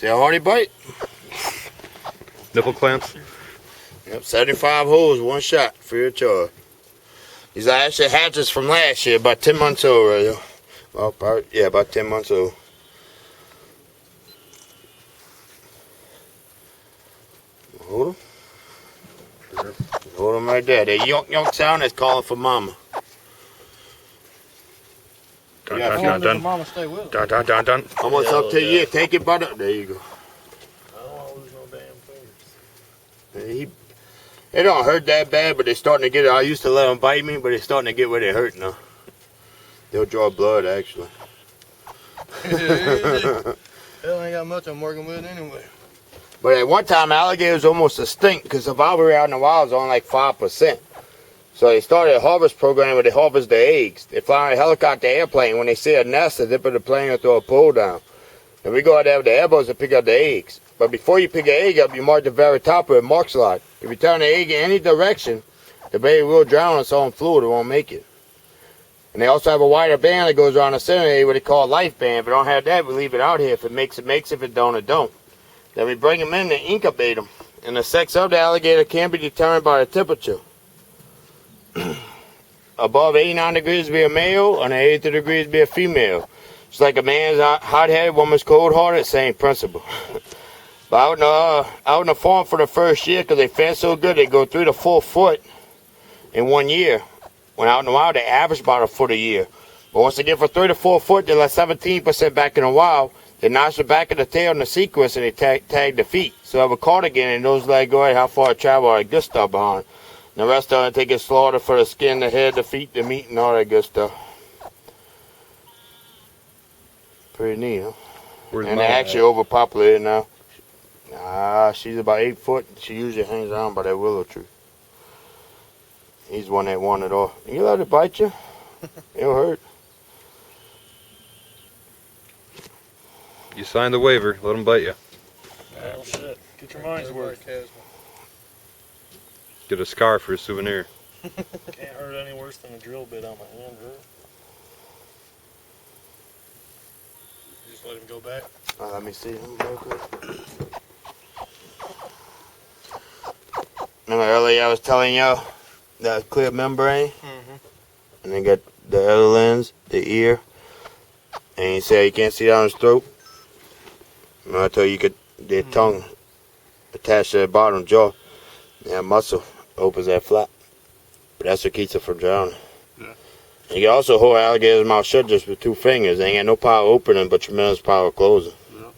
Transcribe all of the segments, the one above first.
See how hard he bite? Nipple clamps? Yep, 75 holes, one shot, free of charge. These are actually hatches from last year, about 10 months old right here. Well, about 10 months old. Hold them. Hold them right there. That yonk yonk sound is calling for mama. Done. Mama stay with Done. Done. Almost up to you. Take it, butter. There you go. I don't want to lose no damn fingers. They don't hurt that bad, but they're starting to get it. I used to let them bite me, but they're starting to get where they hurt now. They'll draw blood, actually. Hell, ain't got much I'm working with anyway. But at one time, alligators almost extinct because the vibrary out in the wild is only like 5%. So they started a harvest program where they harvest the eggs. They fly in a helicopter airplane. When they see a nest, they dip in the plane and throw a pole down. And we go out there with the airboats and pick up the eggs. But before you pick an egg up, you mark the very top with a mark slide. If you turn the egg in any direction, the baby will drown on its own fluid. It won't make it. And they also have a wider band that goes around the center area, what they call a life band. If we don't have that, we leave it out here. If it makes, it makes. If it don't, it don't. Then we bring them in and incubate them. And the sex of the alligator can be determined by the temperature. Above 89 degrees be a male, and 82 degrees be a female. It's like a man's hot-headed, woman's cold-hearted, same principle. But out in the farm for the first year, because they fed so good, they go 3 to 4 foot in 1 year. When out in the wild, they average about a foot a year. But once they get from 3 to 4 foot, they let 17% back in the wild. They notch the back of the tail in the sequence, and they tag the feet. So have a cardigan, and those let go ahead how far it travel, like this stuff behind. And the rest of it, they get slaughtered for the skin, the head, the feet, the meat, and all that good stuff. Pretty neat, huh? And they're actually overpopulated now. She's about 8 foot. She usually hangs around by that willow tree. He's one that wanted off. You let it bite you? It'll hurt. You signed the waiver. Let them bite you. Oh shit. Get your money's worth. Get a scar for a souvenir. Can't hurt any worse than a drill bit on my hand, right? Just let him go back. Let me see him real quick. Remember earlier I was telling y'all that clear membrane? And then got the other lens, the ear. And you say you can't see down his throat? Remember I told you could, their tongue attached to the bottom jaw. That muscle opens that flap. But that's what keeps it from drowning. Yeah. And you can also hold an alligator's mouth shut just with 2 fingers. They ain't got no power opening, but tremendous power closing. Yeah.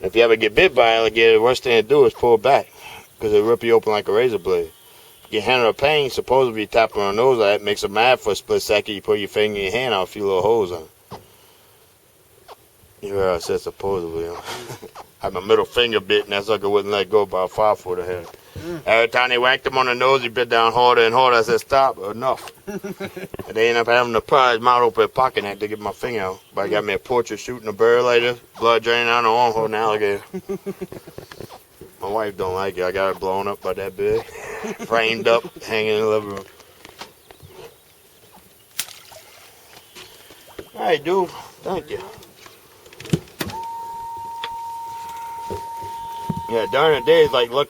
And if you ever get bit by an alligator, the worst thing to do is pull back, because it'll rip you open like a razor blade. If you handle a pain, supposedly you tap on the nose, that makes it mad for a split second. You put your finger in your hand out, a few little holes on it. You heard I said supposedly. Had my middle finger bit, and that sucker wouldn't let go about 5 foot ahead. Every time they whacked him on the nose, he bit down harder and harder. I said, stop, enough. And they ended up having to pry his mouth open and pocket that to get my finger out. But I got me a portrait shooting a bird like this, blood draining out the arm holding an alligator. My wife don't like it. I got it blown up by that big. Framed up, hanging in the living room. All right, dude. Thank you. Yeah, during the day, it's like looking